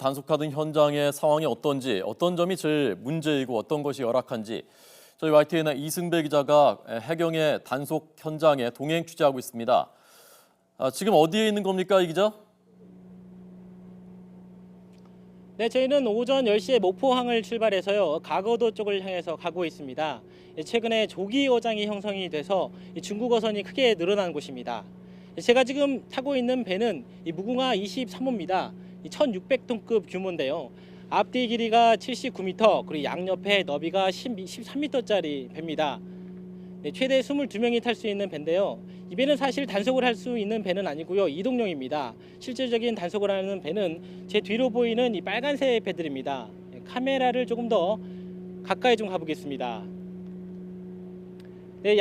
단속하던 현장의 상황이 어떤지, 어떤 점이 제일 문제이고 어떤 것이 열악한지 저희 YTN의 이승배 기자가 해경의 단속 현장에 동행 취재하고 있습니다. 지금 어디에 있는 겁니까, 이 기자? 네, 저희는 오전 10시에 목포항을 출발해서요, 가거도 쪽을 향해서 가고 있습니다. 최근에 조기 어장이 형성이 돼서 중국 어선이 크게 늘어난 곳입니다. 제가 지금 타고 있는 배는 무궁화 23호입니다. 1600톤급 규모인데요. 앞뒤 길이가 79m, 그리고 양옆에 너비가 13m짜리 배입니다. 네, 최대 22명이 탈 수 있는 배인데요. 이 배는 사실 단속을 할 수 있는 배는 아니고요, 이동용입니다. 실질적인 단속을 하는 배는 제 뒤로 보이는 이 빨간색 배들입니다. 카메라를 조금 더 가까이 좀 가보겠습니다. 네,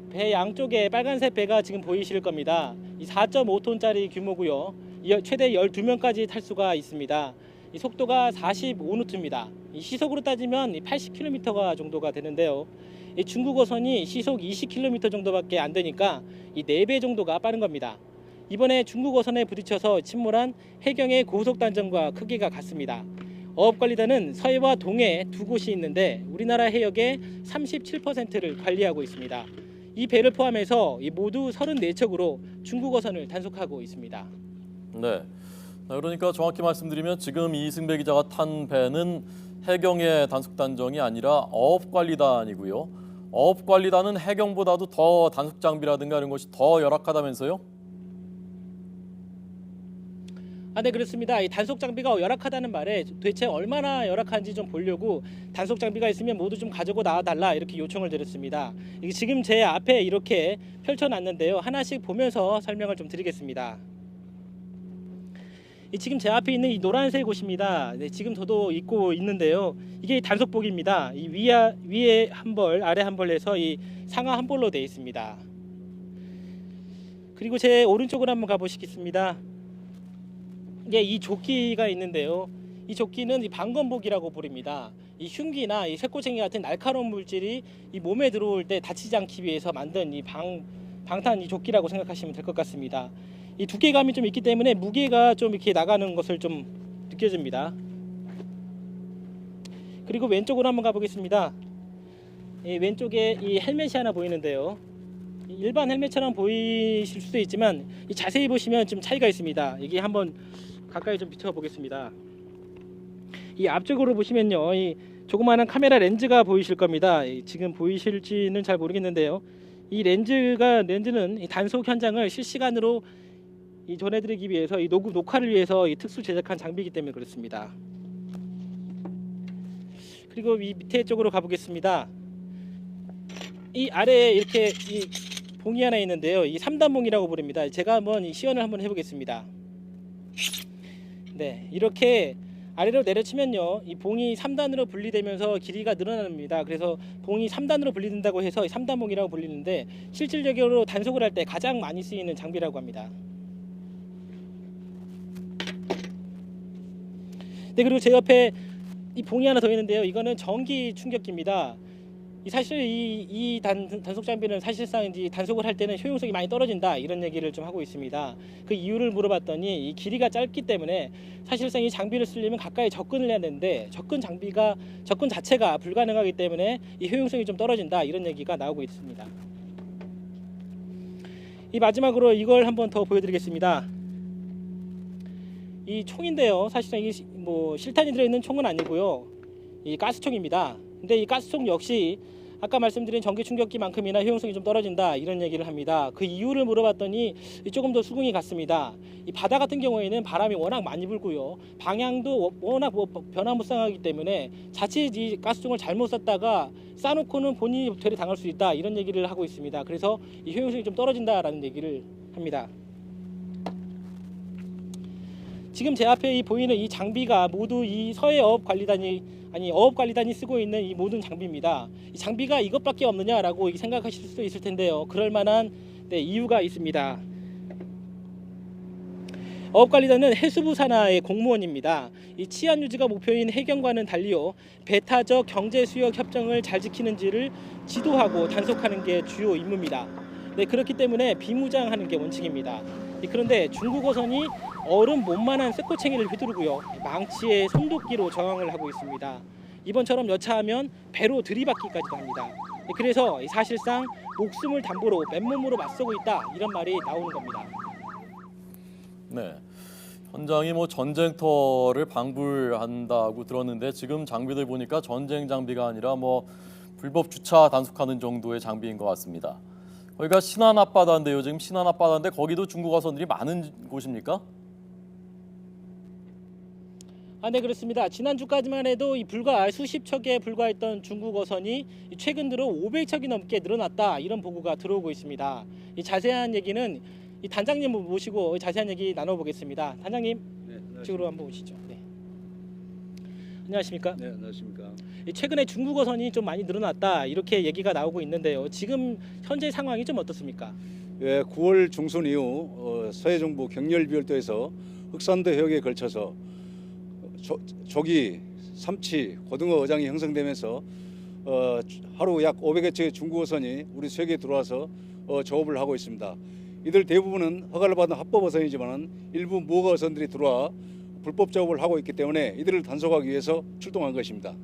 배 양쪽에 빨간색 배가 지금 보이실 겁니다. 이 4.5톤짜리 규모고요. 최대 12명까지 탈 수가 있습니다. 이 속도가 45노트입니다. 이 시속으로 따지면 80km 정도가 되는데요. 이 중국 어선이 시속 20km 정도밖에 안 되니까 이 4배 정도가 빠른 겁니다. 이번에 중국 어선에 부딪혀서 침몰한 해경의 고속단정과 크기가 같습니다. 어업관리단은 서해와 동해 두 곳이 있는데 우리나라 해역의 37%를 관리하고 있습니다. 이 배를 포함해서 모두 34척으로 중국 어선을 단속하고 있습니다. 네. 그러니까 정확히 말씀드리면 지금 이승배 기자가 탄 배는 해경의 단속단정이 아니라 어업관리단이고요. 어업관리단은 해경보다도 더 단속 장비라든가 이런 것이 더 열악하다면서요? 네, 그렇습니다. 이 단속 장비가 열악하다는 말에 도대체 얼마나 열악한지 좀 보려고 단속 장비가 있으면 모두 좀 가지고 나와달라 이렇게 요청을 드렸습니다. 지금 제 앞에 이렇게 펼쳐놨는데요. 하나씩 보면서 설명을 좀 드리겠습니다. 지금 제 앞에 있는 이 노란색 옷입니다. 네, 지금 저도 입고 있는데요. 이게 단속복입니다. 이 위에 한 벌, 아래 한 벌 해서 이 상하 한 벌로 되어 있습니다. 그리고 제 오른쪽으로 한번 가보시겠습니다. 이게 이 조끼가 있는데요. 이 조끼는 이 방검복이라고 부릅니다. 이 흉기나 이 새꼬챙이 같은 날카로운 물질이 이 몸에 들어올 때 다치지 않기 위해서 만든 이 방탄 이 조끼라고 생각하시면 될 것 같습니다. 이 두께감이 좀 있기 때문에 무게가 좀 이렇게 나가는 것을 좀 느껴집니다. 그리고 왼쪽으로 한번 가보겠습니다. 왼쪽에 이 헬멧이 하나 보이는데요. 일반 헬멧처럼 보이실 수도 있지만 자세히 보시면 좀 차이가 있습니다. 이게 한번 가까이 좀 비춰보겠습니다. 이 앞쪽으로 보시면요, 이 조그마한 카메라 렌즈가 보이실 겁니다. 지금 보이실지는 잘 모르겠는데요. 이 렌즈는 이 단속 현장을 실시간으로 전해드리기 위해서 이 녹화를 위해서 이 특수 제작한 장비이기 때문에 그렇습니다. 그리고 이 밑에 쪽으로 가보겠습니다. 이 아래에 이렇게 이 봉이 하나 있는데요. 이 3단봉이라고 부릅니다. 제가 한번 시연을 한번 해보겠습니다. 네, 이렇게 아래로 내려치면요, 이 봉이 3단으로 분리되면서 길이가 늘어납니다. 그래서 봉이 3단으로 분리된다고 해서 3단봉이라고 불리는데 실질적으로 단속을 할 때 가장 많이 쓰이는 장비라고 합니다. 네, 그리고 제 옆에 이 봉이 하나 더 있는데요. 이거는 전기 충격기입니다. 사실 이 단속 장비는 사실상 이제 단속을 할 때는 효용성이 많이 떨어진다 이런 얘기를 좀 하고 있습니다. 그 이유를 물어봤더니 이 길이가 짧기 때문에 사실상 이 장비를 쓰려면 가까이 접근을 해야 되는데 접근 자체가 불가능하기 때문에 이 효용성이 좀 떨어진다 이런 얘기가 나오고 있습니다. 이 마지막으로 이걸 한번 더 보여드리겠습니다. 이 총인데요. 사실상 이게 실탄이 들어있는 총은 아니고요. 이 가스총입니다. 근데 이 가스총 역시 아까 말씀드린 전기 충격기만큼이나 효용성이 좀 떨어진다 이런 얘기를 합니다. 그 이유를 물어봤더니 조금 더 수긍이 갔습니다. 이 바다 같은 경우에는 바람이 워낙 많이 불고요, 방향도 워낙 변화무쌍하기 때문에 자칫 이 가스총을 잘못 쐈다가 쏴놓고는 본인이 되레 당할 수 있다 이런 얘기를 하고 있습니다. 그래서 이 효용성이 좀 떨어진다라는 얘기를 합니다. 지금 제 앞에 보이는 이 장비가 모두 이 서해 어업관리단이 쓰고 있는 이 모든 장비입니다. 이 장비가 이것밖에 없느냐라고 생각하실 수도 있을 텐데요. 그럴 만한 이유가 있습니다. 어업관리단은 해수부 산하의 공무원입니다. 이 치안 유지가 목표인 해경과는 달리요, 배타적 경제 수역 협정을 잘 지키는지를 지도하고 단속하는 게 주요 임무입니다. 네, 그렇기 때문에 비무장하는 게 원칙입니다. 그런데 중국 어선이 얼음 몸만한 쇠꼬챙이를 휘두르고요. 망치에 손도끼로 저항을 하고 있습니다. 이번처럼 여차하면 배로 들이받기까지도 합니다. 그래서 사실상 목숨을 담보로 맨몸으로 맞서고 있다 이런 말이 나오는 겁니다. 네. 현장이 뭐 전쟁터를 방불한다고 들었는데 지금 장비들 보니까 전쟁 장비가 아니라 뭐 불법 주차 단속하는 정도의 장비인 것 같습니다. 거기가 신안 앞바다인데요. 지금 신안 앞바다인데 거기도 중국 어선들이 많은 곳입니까? 네, 그렇습니다. 지난주까지만 해도 이 불과 수십 척에 불과했던 중국 어선이 최근 들어 500척이 넘게 늘어났다 이런 보고가 들어오고 있습니다. 이 자세한 얘기는 이 단장님 모시고 자세한 얘기 나눠보겠습니다. 단장님, 이쪽으로 한번 오시죠. 네. 안녕하십니까? 네, 안녕하십니까. 최근에 중국 어선이 좀 많이 늘어났다 이렇게 얘기가 나오고 있는데요. 지금 현재 상황이 좀 어떻습니까? 예, 9월 중순 이후 서해정부 경렬비열도에서 흑산도 해역에 걸쳐서 조기, 삼치, 고등어 어장이 형성되면서 하루 약 500여 척의 중국 어선이 우리 수역에 들어와서 조업을 하고 있습니다. 이들 대부분은 허가를 받은 합법 어선이지만 일부 무허가 어선들이 들어와 불법 작업을 하고 있기 때문에 이들을 단속하기 위해서 출동한 것입니다.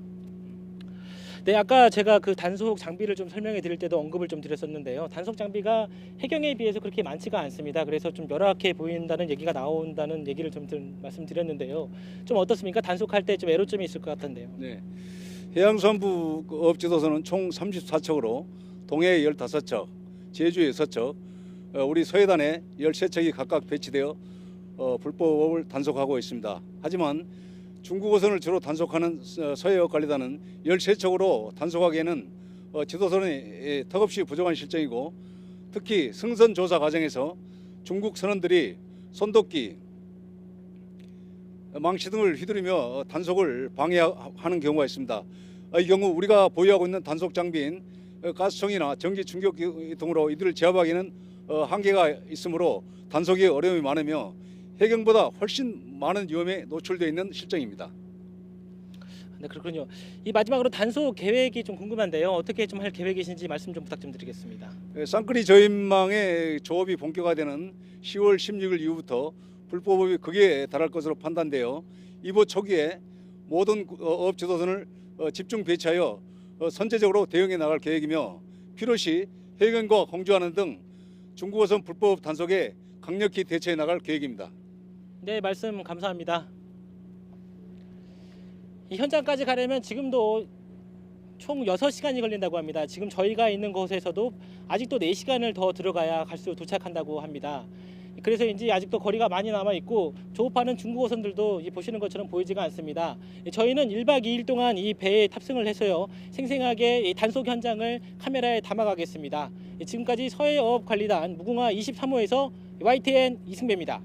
네, 아까 제가 그 단속 장비를 좀 설명해 드릴 때도 언급을 좀 드렸었는데요. 단속 장비가 해경에 비해서 그렇게 많지가 않습니다. 그래서 좀 열악해 보인다는 얘기가 나온다는 얘기를 좀 말씀드렸는데요. 좀 어떻습니까? 단속할 때 좀 애로점이 있을 것 같은데요. 네, 해양수산부 업지도선은 총 34척으로 동해에 15척, 제주에 6척, 우리 서해단에 13척이 각각 배치되어 불법을 단속하고 있습니다. 하지만 중국 어선을 주로 단속하는 서해역 관리단은 13척으로 단속하기에는 지도선이 턱없이 부족한 실정이고 특히 승선 조사 과정에서 중국 선원들이 손도끼, 망치 등을 휘두르며 단속을 방해하는 경우가 있습니다. 이 경우 우리가 보유하고 있는 단속 장비인 가스총이나 전기 충격기 등으로 이들을 제압하기는 한계가 있으므로 단속에 어려움이 많으며 해경보다 훨씬 많은 위험에 노출되어 있는 실정입니다. 네, 그렇군요. 이 마지막으로 단속 계획이 좀 궁금한데요. 어떻게 좀 할 계획이신지 말씀 좀 부탁 좀 드리겠습니다. 쌍끌이 저인망의 조업이 본격화되는 10월 16일 이후부터 불법업이 극에 달할 것으로 판단되어 이번 초기에 모든 어업 지도선을 집중 배치하여 선제적으로 대응해 나갈 계획이며 필요시 해경과 공조하는 등 중국 어선 불법 단속에 강력히 대처해 나갈 계획입니다. 네, 말씀 감사합니다. 이 현장까지 가려면 지금도 총 6시간이 걸린다고 합니다. 지금 저희가 있는 곳에서도 아직도 4시간을 더 들어가야 갈수 도착한다고 합니다. 그래서인지 아직도 거리가 많이 남아 있고 조업하는 중국 어선들도 보시는 것처럼 보이지가 않습니다. 저희는 1박 2일 동안 이 배에 탑승을 해서요 생생하게 이 단속 현장을 카메라에 담아가겠습니다. 지금까지 서해어업관리단 무궁화 23호에서 YTN 이승배입니다.